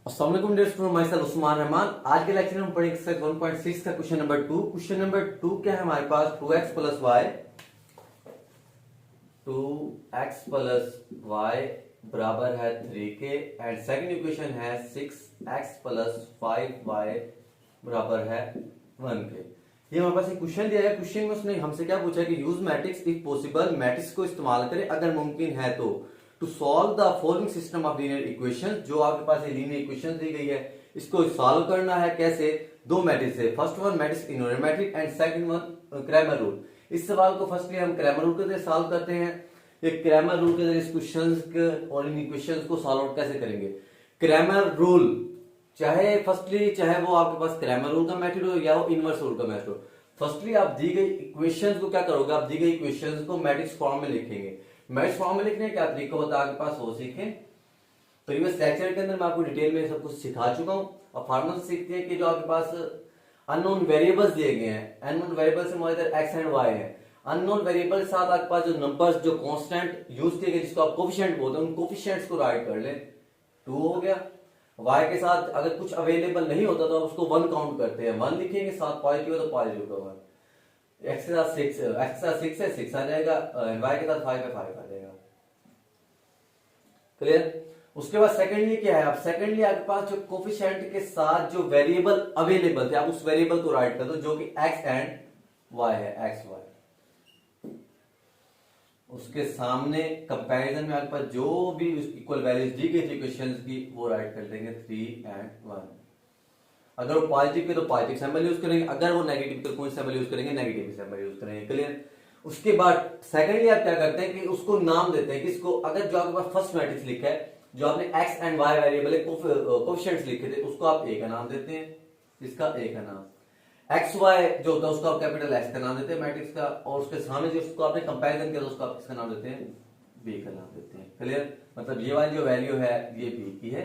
अस्सलाम वालेकुम dear student, myself Usman Rahman. आज के लेक्चर में हम पढ़ेंगे एक्सरसाइज 1.6 का क्वेश्चन नंबर 2। क्वेश्चन नंबर 2 क्या है हमारे पास, 2x प्लस वाई बराबर है 3 के एंड सेकंड इक्वेशन है 6x प्लस 5y बराबर है 1 के। ये हमारे पास एक क्वेश्चन दिया है। क्वेश्चन में उसने हमसे क्या पूछा कि use matrix if possible, matrix को इस्तेमाल करें अगर मुमकिन है तो, to solve the following system of linear equation. जो आपके पास ये लीनियर इक्वेशन दी गई है इसको सॉल्व करना है। कैसे? दो मैट्रिक्स है, फर्स्ट वन मैट्रिक्स इनोमेट्रिक and second one Cramer rule. इस सवाल को फर्स्टली हम क्रैमर रूल के जरिए सॉल्व करते हैं। एक क्रैमर रूल के जरिए इस क्वेश्चन और इन इक्वेशंस को सॉल्व आउट कैसे करेंगे। क्रैमर रूल चाहे वो आपके पास क्रैमर रूल का मेथड हो या वो इनवर्स रूल का मेथड हो। फर्स्टली आप दी गई इक्वेशंस को क्या करोगे, आप दी गई इक्वेशंस को मैट्रिक्स फॉर्म में लिखेंगे। मैट्रिक्स फॉर्म में लिखने क्या तरीका होता है आपके पास वो सीखें। प्रीवियस लेक्चर के अंदर मैं आपको डिटेल में सब कुछ सिखा चुका हूं। और फार्मूला सीखते हैं कि जो आपके पास अननोन वेरिएबल्स दिए गए हैं, अननोन वेरिएबल्स से हमारे इधर एक्स एंड वाई है। अननोन वेरिएबल के साथ आपके पास जो नंबर्स जो कांस्टेंट यूज किए गए जिसको आप कोफिशिएंट बोलते हैं, उन कोफिशिएंट्स को राइट कर लें। 2 हो गया। y के साथ अगर कुछ अवेलेबल नहीं होता तो आप उसको 1 काउंट करते हैं, 1 लिखेंगे, साथ पॉजिटिव है तो पॉजिटिव का 1। x के साथ 6 है 6 आ जाएगा, y के साथ 5 है 5 आ जाएगा। क्लियर? उसके बाद सेकेंडली क्या है, आप सेकेंडली आपके पास जो कोफिशिएंट के साथ जो वेरिएबल अवेलेबल थे आप उस वेरिएबल को राइट कर दो जो कि x एंड y है, x y। उसके सामने कंपैरिजन में आपके पास जो भी इक्वल वैल्यूज दी गई थी इक्वेशंस की वो राइट कर देंगे 3 एंड 1। अगर वो पॉजिटिव के तो पॉजिटिव सिंबल यूज करेंगे, अगर वो नेगेटिव तो कौन सिंबल यूज करेंगे, नेगेटिव सिंबल यूज करेंगे। क्लियर? उसके बाद सेकेंडली आप क्या करते हैं कि उसको नाम देते हैं। किसको? अगर जो आपके पास फर्स्ट मैट्रिक्स लिखा है, जो आपने x and y variable coefficients लिखे थे, उसको आप a का नाम देते हैं। इसका a का नाम, एक्स वाई जो होता है उसको आप कैपिटल एक्स का नाम देते हैं मैट्रिक्स का, और उसके सामने जो उसको आपने कंपैरिजन किया उसको आप किसका नाम देते हैं, बी का नाम देते हैं। क्लियर? मतलब ये वाली जो वैल्यू है ये बी की है,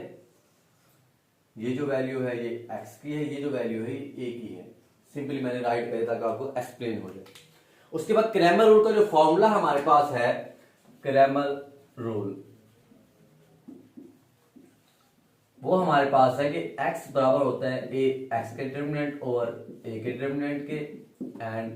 ये जो वैल्यू है ये एक्स की है, ये जो वैल्यू है ये ए की है। सिंपली मैंने राइट किया ताकि आपको एक्सप्लेन हो जाए। उसके बाद क्रैमर रूल का जो फॉर्मूला हमारे पास है, क्रैमर रूल वो हमारे पास है कि x बराबर होता है a x के डिटर्मिनेंट ओवर a के डिटर्मिनेंट के एंड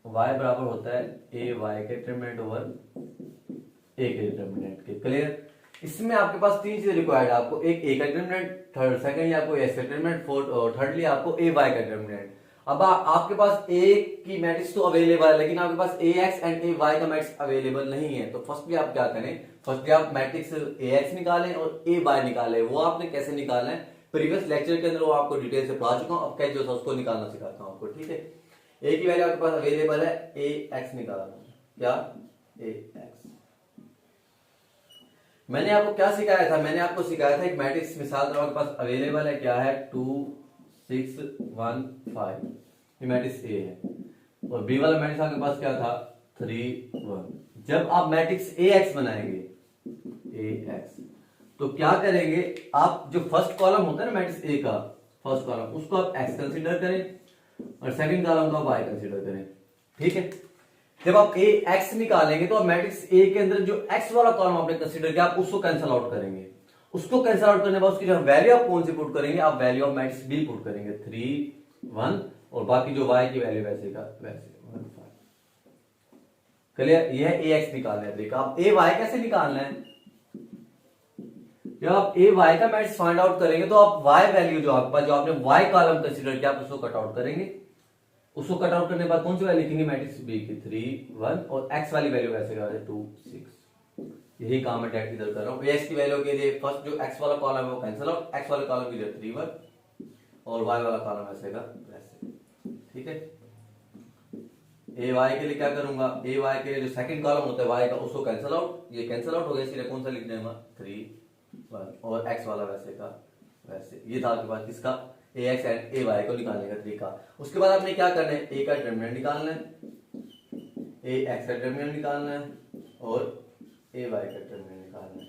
y बराबर होता है a y के डिटर्मिनेंट ओवर a के डिटर्मिनेंट के। क्लियर? इसमें आपके पास तीन चीजें रिक्वायर्ड है आपको, एक a का डिटर्मिनेंट, थर्ड सेकंडली आपको s का डिटर्मिनेंट, फोर्थ और थर्डली आपको a y का डिटर्मिनेंट। अब आपके पास a की मैट्रिक्स तो अवेलेबल है लेकिन आपके पास ax एंड ay का मैट्रिक्स अवेलेबल नहीं है। तो फर्स्टली आप क्या करें, फर्स्टली आप मैट्रिक्स ax निकालें और ay निकालें। वो आपने कैसे निकालना है प्रीवियस लेक्चर के अंदर वो आपको डिटेल से पढ़ा चुका हूं। अब कैसे उसको निकालना सिखाता हूं आपको। ठीक है? a की वैल्यू आपके पास अवेलेबल है, ax निकालना। क्या? ax। मैंने आपको क्या सिखाया था, मैंने आपको सिखाया था एक मैट्रिक्स मिसाल तो आपके पास अवेलेबल है, क्या है, 2 6 1 5। ये मैट्रिक्स ए है और बी वाला मैट्रिक्स आपके पास क्या था, 3 1। जब आप मैट्रिक्स ए एक्स बनाएंगे, ए एक्स, तो क्या करेंगे आप, जो फर्स्ट कॉलम होता है ना मैट्रिक्स ए का फर्स्ट कॉलम, उसको आप एक्स कंसीडर करें और सेकंड कॉलम को आप वाई कंसीडर करें। ठीक है? जब आप ए एक्स निकालेंगे तो आप मैट्रिक्स ए के अंदर जो एक्स वाला कॉलम आपने कंसीडर किया आप उसको कैंसिल आउट करेंगे। उसको कैंसिल आउट करने के बाद उसकी जो वैल्यू आप कौन सी पुट करेंगे, आप value of matrix B put करेंगे 3 1 और बाकी जो y की वैल्यू वैसे का वैसे 1 5। क्लियर? ये है ए एक्स निकालना है तरीका। आप ए वाई कैसे निकालना है, जब आप ए वाई का मैट्रिक्स फाइंड आउट करेंगे तो आप y वैल्यू जो आपके पास जो आपने y कॉलम कंसीडर किया आप उसको कट आउट करेंगे। उसको कट आउट करने के बाद कौन सी वैल्यू लिखेंगे, मैट्रिक्स बी की 3 1 और x वाली वैल्यू वैसे का 2 6। यही काम मैं डेट इधर कर रहा हूं। x की वैल्यू के लिए फर्स्ट जो x वाला कॉलम है वो कैंसिल आउट, x वाले कॉलम के लिए 3 1 और y वाला कॉलम ऐसे का वैसे। ठीक है? ए वाई के लिए क्या करूंगा, ए वाई के लिए जो सेकंड कॉलम होता है y का उसको कैंसिल आउट, ये कैंसिल आउट हो गया, इसलिए कौन सा लिख देंगे 3 1 और x वाला वैसे का वैसे। ये था आपके पास किसका, ए एक्स एंड ए वाई को निकालने का तरीका। उसके बाद आपने क्या करना है, ए का डिटर्मिनेंट निकालना है, ए एक्स का डिटर्मिनेंट निकालना है और ए वाई का डिटर्मिनेंट निकालना है।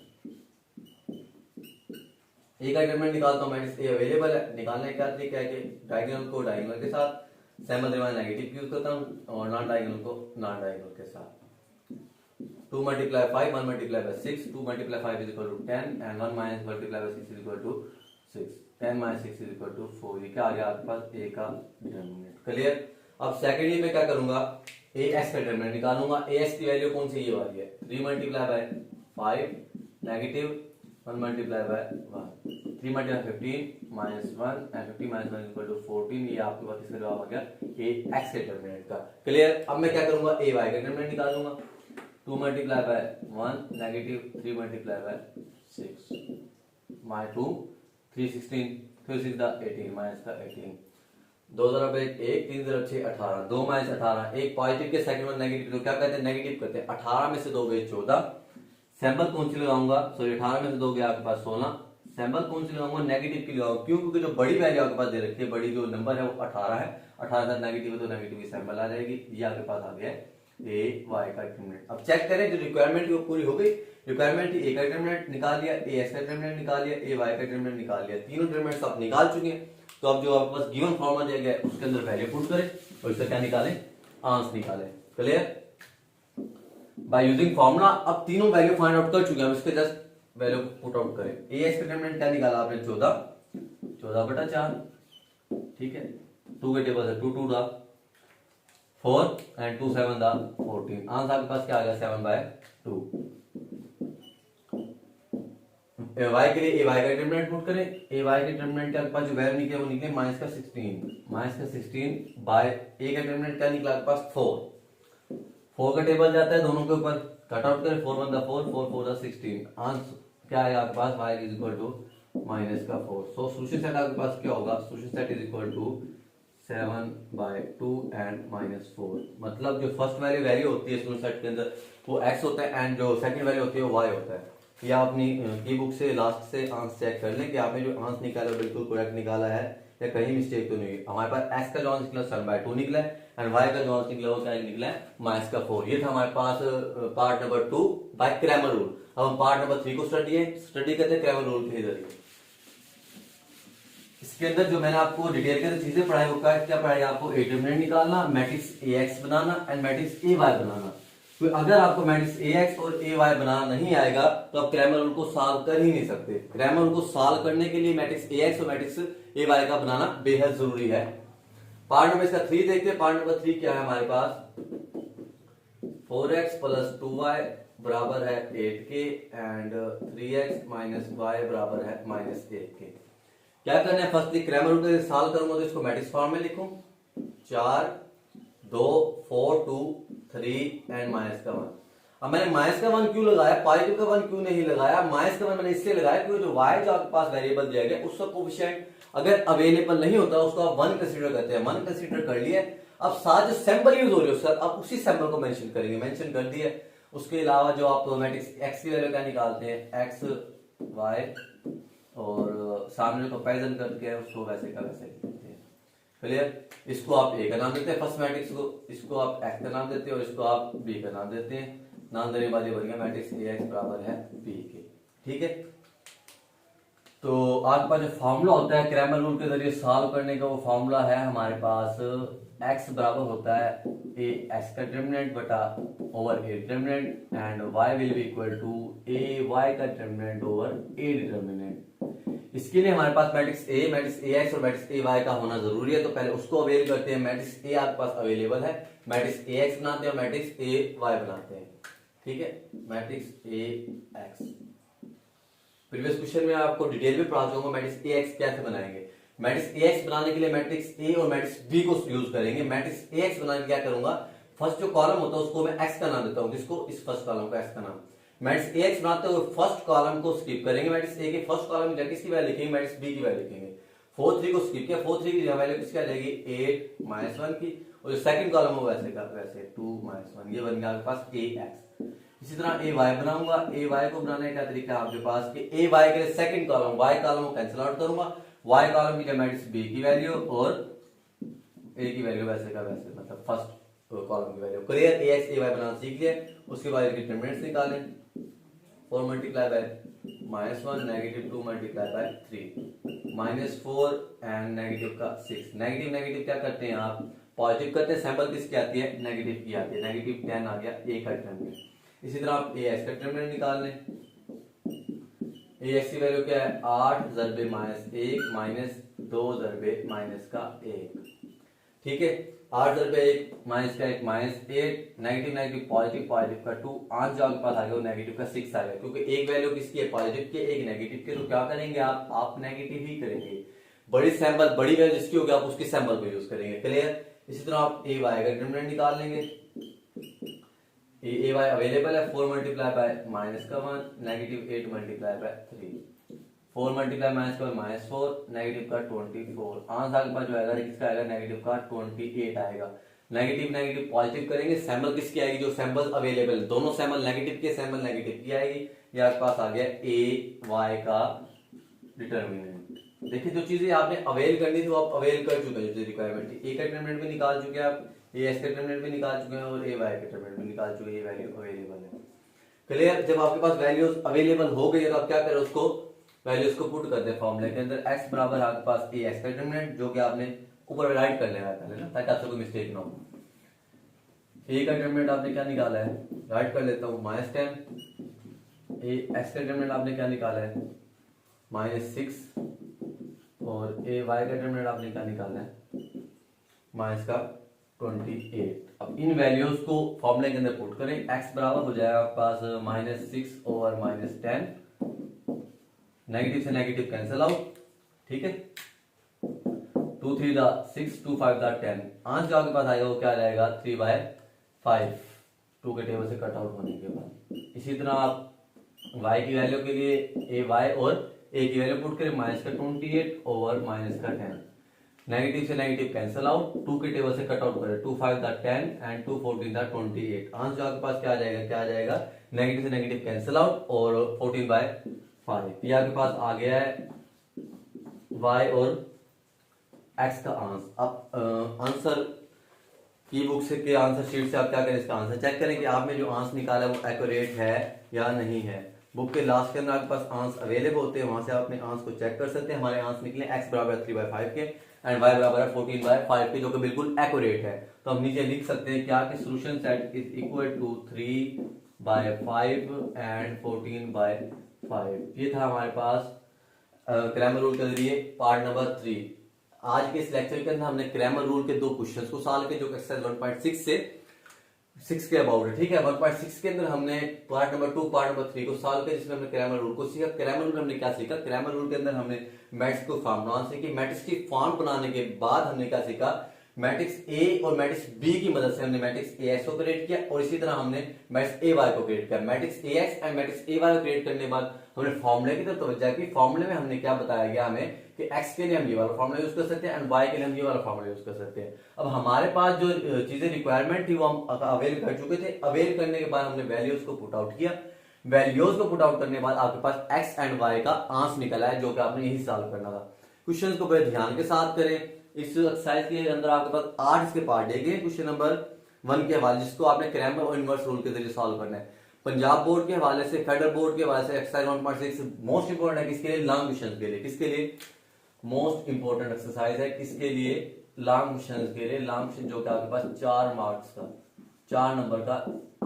ए का डिटर्मिनेंट निकालता हूं, मैट्रिक्स ए अवेलेबल है, निकालने का तरीका है कि डायगोनल को डायगोनल के साथ, सैमल डिवाइड नेगेटिव यूज करता हूं और नॉन डायगोनल को नॉन डायगोनल के साथ। 2 multiply 5 1 multiply by 6, 2 multiply 5 is equal to 10 and 1 minus multiply by 6 is equal to 6, 10 minus 6 is equal to 4। ये क्या आ गया आपके पास ए का डिटरमिनेंट। क्लियर। अब सेकेंडली में क्या करूंगा, ए एक्स का डिटरमिनेंट निकालूंगा। ए एक्स की वैल्यू कौन सी ये वाली है, 3 multiply by 5 negative 1 multiply by 1, 3 multiply 15 minus 1 and 50 minus 1 equal to 14। ये आपके पास इसका जवाब आ गया ए एक्स के डिटरमिनेंट का। क्लियर। अब मैं क्या करूंगा, ए वाई का डिटरमिनेंट निकालूंगा। 2 multiply by 1 negative 3 multiply by 6 my 2 3 16 3 6 the 18 minus का 18, 2 तरफ 1 1 3 तरफ 6 18, 2 माइनस 18, एक पॉजिटिव के सेकंड में नेगेटिव, तो क्या कहते हैं नेगेटिव करते हैं। 18 में से 2 गए 14, सैंपल कौन सी लगाऊंगा, सॉरी 18 में से 2 गया आपके पास 16, सैंपल कौन सी लगाऊंगा, नेगेटिव की लगाऊंगा। क्यों, क्योंकि जो बड़ी वैल्यू आपके पास दे रखी है, बड़ी जो नंबर है वो 18 है, 18 का नेगेटिव है तो नेगेटिव की सैंपल आ जाएगी। ये आपके पास आ गया ए वाई का डिटरमिनेंट। अब चेक करें जो रिक्वायरमेंट वो पूरी हो गई। रिक्वायरमेंट ए का डिटरमिनेंट निकाल लिया, ए एक्स का डिटरमिनेंट निकाल लिया, ए वाई का डिटरमिनेंट निकाल लिया, तीनों डिटरमिनेंट्स आप निकाल चुके हैं। तो अब जो आपके पास गिवन फॉर्मूला दिया गया है उसके अंदर वैल्यू पुट करें और इसका क्या निकालें, आंसर निकालें। क्लियर। बाय यूजिंग फॉर्मूला अब तीनों वैल्यू फाइंड आउट कर चुके हैं, अब इसके जस्ट वैल्यू पुट आउट करें। ए एक्स का डिटरमिनेंट क्या निकाला आपने, 14/4, ठीक है। 2 के टेबल से 2 2 दा 4 एंड 2 7 दा 14। आंसर आपके पास क्या आ गया 7/2। वाई के लिए ए वाई का डिटरमिनेंट पुट करें। ए वाई के डिटरमिनेंट के पास जो वैल्यू निकले वो निकले माइनस का 16 बाय ए का डिटरमिनेंट क्या निकला आपके पास 4 का टेबल जाता है दोनों के ऊपर, कट आउट करें 4 1 दा 4 4 4 दा 16। आंसर क्या आएगा आपके पास, y is equal to minus का 4। सो सोल्यूशन सेट आपके पास क्या होगा, solution set is equal to 7/2 and -4। मतलब जो फर्स्ट वैल्यू होती है सोल्यूशन सेट के अंदर वो x होता है एंड जो सेकंड वैल्यू होती है वो y होता है। ये आप अपनी की बुक से लास्ट से आंसर चेक कर लें कि आपने जो आंसर निकाला है बिल्कुल करेक्ट निकाला है या कहीं मिस्टेक तो नहीं है। हमारे पास x का जो आंसर निकला 7/2 निकला है एंड y का जो आंसर निकला वो क्या निकला है माइनस का 4। ये था हमारे पास part number 2 by Cramer rule. अब हम पार्ट नंबर 3 को स्टडी करते हैं क्रैमर रूल के जरिए। इसके अंदर जो मैंने आपको डिटेल के अंदर चीजें पढ़ाई वो क्या पढ़ाई, आपको ए डिटरमिनेंट निकालना, मैट्रिक्स ए एक्स बनाना एंड मैट्रिक्स ए वाई बनाना। तो अगर आपको मैट्रिक्स ए एक्स और ए वाई बनाना नहीं आएगा तो आप क्रैमर रूल को सॉल्व कर ही नहीं सकते। क्रैमर रूल को सॉल्व करने के लिए मैट्रिक्स ए एक्स और मैट्रिक्स ए वाई का बनाना बेहद जरूरी है। पार्ट नंबर इसका 3 देखते हैं। पार्ट नंबर 3 क्या है हमारे पास, 4x + 2y बराबर है 8k एंड 3x - y बराबर है -8k। क्या करना है, फर्स्टली क्रैमर रूल को सॉल्व करूंगा तो इसको मैट्रिक्स फॉर्म में लिखूं, 4 2 4 2 3 एंड -1। अब मैंने -1 क्यों लगाया, पॉजिटिव का 1 क्यों नहीं लगाया, -1 मैंने इसलिए लगाया क्योंकि जो y जो आपके पास वेरिएबल दिया गया उसका कोएफिशिएंट अगर अवेलेबल नहीं होता उसको आप 1 कंसीडर करते हैं। 1 कंसीडर कर लिए, अब साथ जो सैंपल यूज हो रही है सर आप उसी सैंपल को मेंशन करेंगे, मेंशन कर दिया। उसके अलावा जो आप मैट्रिक्स x की वैल्यू क्या निकालते हैं, x y और सामने कंपैरिजन करके उसको वैसे का वैसे लिख देते हैं। क्लियर। इसको आप ए का नाम देते हैं फर्स्ट मैट्रिक्स को, इसको आप एक्स का नाम देते हैं और इसको आप बी का नाम देते हैं। नाम देने वाले बन गया मैट्रिक्स ए एक्स बराबर है बी के। ठीक है। तो आपके पास जो फॉर्मूला होता है क्रैमर रूल के जरिए सॉल्व करने का वो फॉर्मूला है हमारे पास x बराबर होता है ए एक्स का डिटरमिनेंट बटा over A determinant and y will be equal to A y का डिटरमिनेंट ओवर ए डिटरमिनेंट। इसके लिए हमारे पास मैट्रिक्स ए एक्स और मैट्रिक्स ए वाई का होना जरूरी है। तो पहले उसको अवेल करते हैं। मैट्रिक्स ए आपके पास अवेलेबल है, मैट्रिक्स ए एक्स बनाते हैं और मैट्रिक्स ए वाई बनाते हैं। ठीक है, matrix A x previous question में आपको डिटेल में पढ़ा चुका मैट्रिक्स ए एक्स कैसे बनाएंगे। मैट्रिक्स ए एक्स बनाने के लिए मैट्रिक्स ए और मैट्रिक्स बी को यूज करेंगे। मैट्रिक्स ए एक्स बनाने के क्या करूंगा, फर्स्ट जो कॉलम होता है उसको मैं एक्स का नाम देता हूं, जिसको इस फर्स्ट कॉलम का एक्स का नाम। मैट्रिक्स ए एक्स बनाते हुए फर्स्ट कॉलम को स्किप करेंगे, मैट्रिक्स ए के फर्स्ट कॉलम में किसकी वैल्यू लिखेंगे, मैट्रिक्स बी की वैल्यू लिखेंगे। 4 3 को स्किप किया, 4 3 की वैल्यू किसकी आ जाएगी 8 -1 की, और जो सेकंड कॉलम है वैसे का वैसे 2 -1। ये बन गया आपके पास ए एक्स। इसी तरह ए वाई बनाऊंगा। ए वाई को बनाने का तरीका है आपके पास कि ए वाई के लिए सेकंड कॉलम वाई कॉलम को कैंसिल आउट करूंगा, वाई कॉलम की मैट्रिक्स बी की वैल्यू और ए की वैल्यू वैसे का वैसे, मतलब फर्स्ट कॉलम की वैल्यू। क्लियर। ए एक्स ए वाई बनाना सीख लिया। उसके बाद इसके डिटरमिनेंट्स निकालें, 4 multiply by -1 negative 2 multiply by 3 -4 and negative का 6। नेगेटिव नेगेटिव क्या करते हैं आप पॉजिटिव करते हैं, सैंपल किसकी आती है नेगेटिव की आती है, नेगेटिव 10 आ गया ए का डिटरमिनेंट। इसी तरह आप ए एक्स का डिटरमिनेंट निकाल लें। ये एक्स की वैल्यू क्या है 8 ज़रबे माइनस 1 माइनस 2 ज़रबे माइनस का 1। ठीक है, 8 ज़रबे 1 माइनस का 1 minus 8, negative negative positive, positive का 2, आंसर जो आपके पास आ गया वो नेगेटिव का 6 आ गया, क्योंकि एक वैल्यू किसकी है पॉजिटिव की, एक नेगेटिव की, तो क्या करेंगे आप नेगेटिव ही करेंगे। बड़ी सैंपल बड़ी वैल्यू जिसकी होगी आप उसकी सैंपल को यूज करेंगे। क्लियर। इसी तरह आप ए वाई का डिटरमिनेंट निकाल लेंगे। ए वाई अवेलेबल है 4 मल्टीप्लाई बाय माइनस का 1 negative 8 multiply by 3, 4 multiply minus का माइनस 4 नेगेटिव का 24, आंसर आपके पास जो आएगा किसका आएगा नेगेटिव का 28 आएगा। नेगेटिव नेगेटिव पॉजिटिव करेंगे, सैंपल किसकी आएगी जो सैंपल अवेलेबल, दोनों सैंपल नेगेटिव के, सैंपल नेगेटिव की आएगी। ये आपके पास आ गया ए वाई का डिटरमिनेंट। देखिए जो चीजें आपने अवेल करनी थी वो आप अवेल कर चुके हैं, जो रिक्वायरमेंट थी। ए का डिटरमिनेंट भी निकाल चुके हैं आप, ए एस का डिटरमिनेंट भी निकाल चुके हैं और ए वाई का डिटरमिनेंट भी निकाल चुके हैं, ये वैल्यू अवेलेबल है। क्लियर। जब आपके पास वैल्यूज अवेलेबल हो गई तो आप क्या करें उसको वैल्यूज को पुट कर दे फॉर्मूले के अंदर। x बराबर आपके पास ए एक्स का डिटरमिनेंट जो कि आपने ऊपर राइट कर लेना है पहले ना, ताकि आपसे कोई मिस्टेक ना हो। ए का डिटरमिनेंट आपने क्या निकाला है, राइट कर लेता हूं -10। ए एक्स का डिटरमिनेंट आपने क्या निकाला है -6 और ए वाई का डिटरमिनेंट आपने क्या निकाला है माइनस का 28। अब इन वैल्यूज को फॉर्मूले के अंदर पुट करें। x बराबर हो जाएगा आपके पास -6 और -10, नेगेटिव से नेगेटिव कैंसिल आउट। ठीक है, 2 3 6 2 5 10, आंसर जो आपके पास आएगा वो क्या रहेगा 3/5, 2 के टेबल से कट आउट होने के बाद। इसी तरह आप y की वैल्यू के लिए ए वाई और a की वैल्यू पुट करें माइनस का 28 ओवर माइनस का 10, नेगेटिव से नेगेटिव कैंसिल आउट, 2 के टेबल से कट आउट करें 2 5 10 एंड 2 14 28, आंसर जो आपके पास क्या आ जाएगा नेगेटिव से नेगेटिव कैंसिल आउट और 14/5। ये आपके पास आ गया है y और x का आंसर। अब आंसर की बुक से के आंसर शीट से आप क्या करें, इसका आंसर चेक करें कि आपने जो आंसर निकाला है वो एक्यूरेट है या नहीं है। बुक के लास्ट के अंदर आपके पास आंसर अवेलेबल होते हैं, वहां से आप अपने आंसर को चेक कर सकते हैं। हमारे आंसर निकले x बराबर 3/5 के एंड y बराबर है 14/5 के, जो कि बिल्कुल एक्यूरेट है। तो हम नीचे लिख सकते हैं क्या कि solution set is equal to 3/5 and 14/5। ये था हमारे पास ग्रामर रूल के जरिए पार्ट नंबर 3। आज के इस लेक्चर के अंदर हमने ग्रामर रूल के दो क्वेश्चंस को सॉल्व किया जो एक्सरसाइज 1.6 से 6 के अबाउट है। ठीक है, 1.6 के अंदर हमने पार्ट नंबर 2 पार्ट नंबर 3 को सॉल्व किया जिसमें हमने ग्रामर रूल को सीखा। ग्रामर रूल में हमने क्या सीखा, ग्रामर रूल के अंदर हमने मैट्रिक्स को फॉर्म बनाना सीखी। मैट्रिक्स की फॉर्म बनाने के बाद हमने क्या सीखा, मैट्रिक्स ए और मैट्रिक्स बी की मदद से हमने मैट्रिक्स ए एक्स को क्रिएट किया और इसी तरह हमने मैट्रिक्स ए वाई को क्रिएट किया। Matrix A x and matrix A y को क्रिएट करने के बाद हमने फॉर्मूले की तरफ तवज्जो की। फॉर्मूले में हमने क्या बताया गया हमें कि एक्स के लिए हम ये वाला फॉर्मूला यूज कर सकते हैं एंड वाई के लिए हम ये वाला फॉर्मूला यूज कर सकते हैं। अब हमारे पास जो चीजें रिक्वायरमेंट थी वो हम अवेल कर चुके थे। अवेल करने के बाद हमने वैल्यूज को पुट आउट किया। वैल्यूज को पुट आउट करने के बाद आपके पास एक्स एंड वाई का आंसर निकला है जो कि आपने यही सॉल्व करना था। क्वेश्चन को बड़े ध्यान के साथ करें। इस एक्सरसाइज के अंदर आपके पास 8 इसके पार्ट दिए गए। क्वेश्चन नंबर 1 के हवाले जिसको आपने क्रैमर और इनवर्स रूल के जरिए सॉल्व करना है। पंजाब बोर्ड के हवाले से, फेडरल बोर्ड के हवाले से एक्सरसाइज 1.6 मोस्ट इंपोर्टेंट है किसके लिए, लॉन्ग क्वेश्चन के लिए। किसके लिए मोस्ट इंपोर्टेंट एक्सरसाइज है, किसके लिए, लॉन्ग क्वेश्चन के लिए। लॉन्ग क्वेश्चन जो कि आपके पास 4 मार्क्स का 4 नंबर का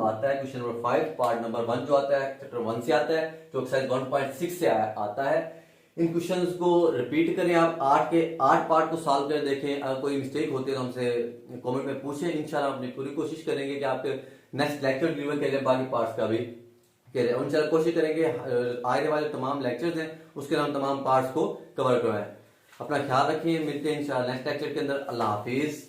आता है। क्वेश्चन नंबर 5 पार्ट नंबर 1 जो आता है चैप्टर 1 से आता है, जो एक्सरसाइज 1.6 से आता है। इन क्वेश्चंस को रिपीट करें आप, 8 के 8 पार्ट को सॉल्व कर देखें। अगर कोई मिस्टेक होती है तो हमसे कमेंट में पूछें। इंशाल्लाह अपनी पूरी कोशिश करेंगे कि आपके नेक्स्ट लेक्चर डिलीवर करें, बाकी पार्ट्स का भी करें। इंशाल्लाह कोशिश करेंगे आने वाले तमाम लेक्चर्स हैं उसके हम तमाम पार्ट्स को कवर करवाएं। अपना ख्याल रखिए, मिलते हैं इंशाल्लाह नेक्स्ट लेक्चर के अंदर। अल्लाह हाफिज।